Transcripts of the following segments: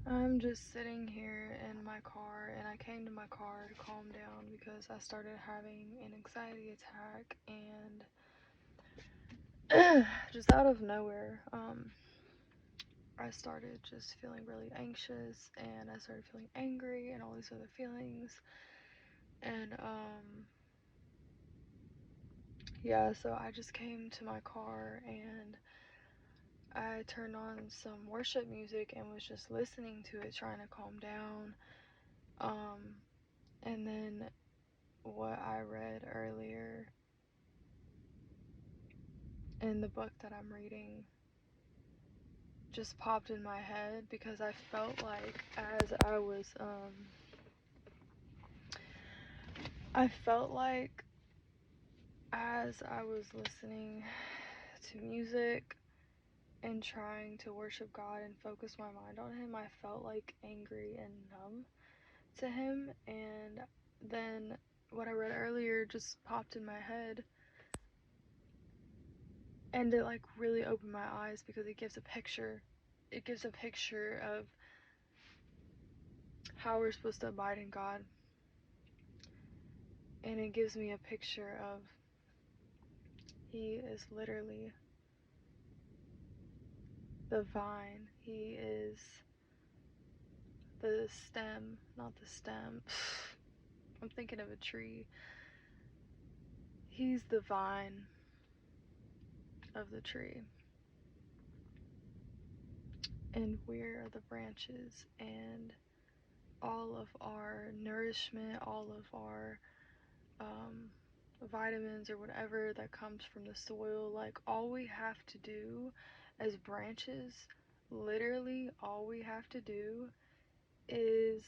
I'm just sitting here in my car, and I came to my car to calm down because I started having an anxiety attack, and just out of nowhere, I started just feeling really anxious, and I started feeling angry and all these other feelings, and yeah, so I just came to my car and I turned on some worship music and was just listening to it, trying to calm down. Um, and then what I read earlier in the book that I'm reading just popped in my head because I felt like as I was listening to music and trying to worship God and focus my mind on Him, I felt like angry and numb to Him. And then what I read earlier just popped in my head, and it like really opened my eyes because it gives a picture. It gives a picture of how we're supposed to abide in God. And it gives me a picture of He is literally the vine. He is the stem, not the stem. I'm thinking of a tree. He's the vine of the tree. And we're the branches, and all of our nourishment, all of our vitamins or whatever that comes from the soil, like all we have to do as branches, literally all we have to do is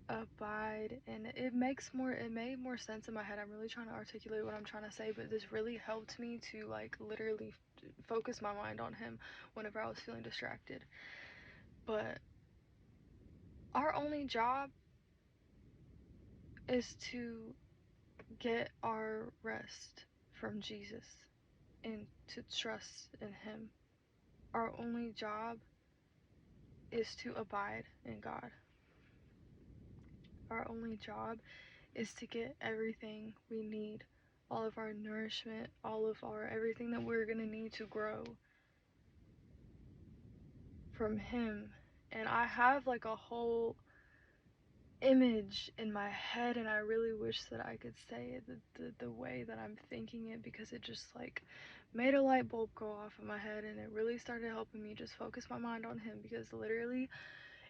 abide. And it made more sense in my head. I'm really trying to articulate what I'm trying to say, but this really helped me to like literally focus my mind on Him whenever I was feeling distracted. But our only job is to get our rest from Jesus and to trust in Him. Our only job is to abide in God. Our only job is to get everything we need, all of our nourishment, all of our everything that we're going to need to grow from Him. And I have like a whole image in my head, and I really wish that I could say it the way that I'm thinking it, because it just like made a light bulb go off in my head, and it really started helping me just focus my mind on Him. Because literally,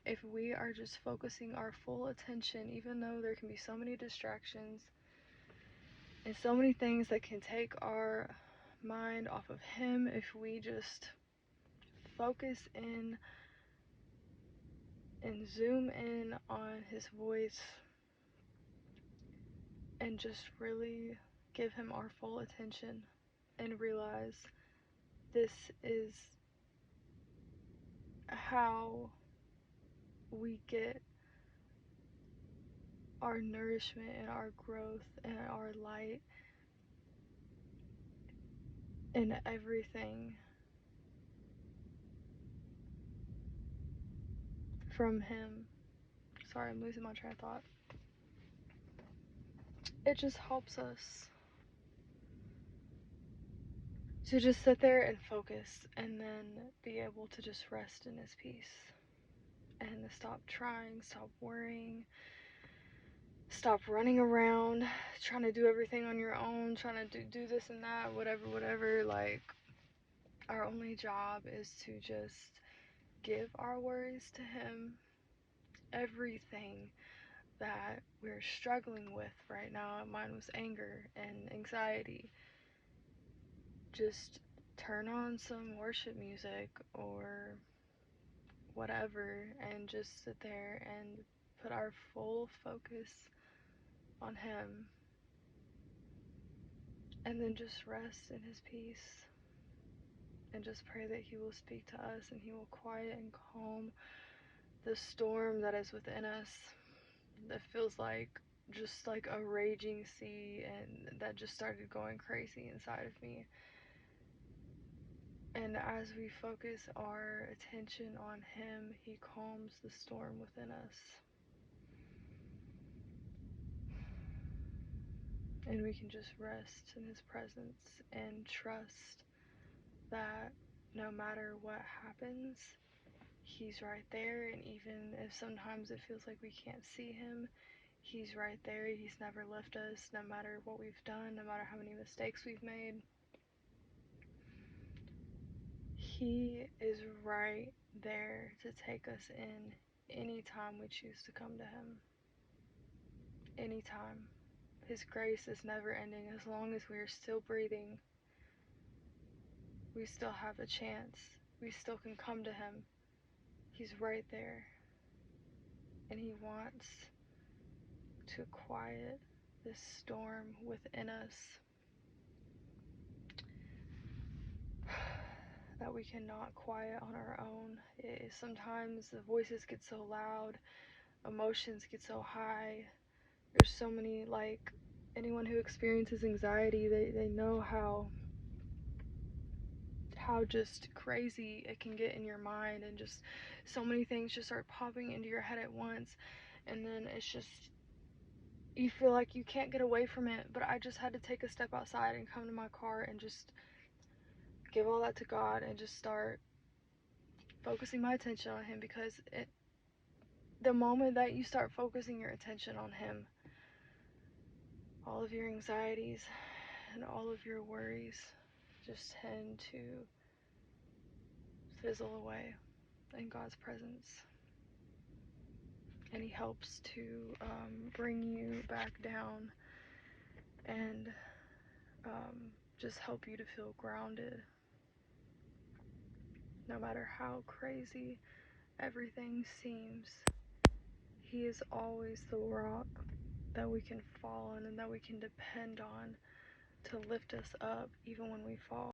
if we are just focusing our full attention, even though there can be so many distractions and so many things that can take our mind off of Him, if we just focus in and zoom in on His voice and just really give Him our full attention and realize this is how we get our nourishment and our growth and our light and everything from Him. Sorry, I'm losing my train of thought. It just helps us to just sit there and focus, and then be able to just rest in His peace, and to stop trying, stop worrying, stop running around trying to do everything on your own, trying to do this and that, whatever. Like, our only job is to just give our worries to Him. Everything that we're struggling with right now, mine was anger and anxiety, just turn on some worship music or whatever and just sit there and put our full focus on Him, and then just rest in His peace and just pray that He will speak to us and He will quiet and calm the storm that is within us, that feels like just like a raging sea and that just started going crazy inside of me. And as we focus our attention on Him, He calms the storm within us. And we can just rest in His presence and trust that no matter what happens, He's right there. And even if sometimes it feels like we can't see Him, He's right there. He's never left us, no matter what we've done, no matter how many mistakes we've made. He is right there to take us in anytime we choose to come to Him. Anytime. His grace is never ending. As long as we are still breathing, we still have a chance. We still can come to Him. He's right there. And He wants to quiet this storm within us that we cannot quiet on our own. Sometimes the voices get so loud, emotions get so high. There's so many, like, anyone who experiences anxiety, they know how just crazy it can get in your mind, and just so many things just start popping into your head at once, and then it's just, you feel like you can't get away from it. But I just had to take a step outside and come to my car and just give all that to God and just start focusing my attention on Him, because the moment that you start focusing your attention on Him, all of your anxieties and all of your worries just tend to fizzle away in God's presence. And He helps to bring you back down and just help you to feel grounded. No matter how crazy everything seems, He is always the rock that we can fall on and that we can depend on to lift us up even when we fall.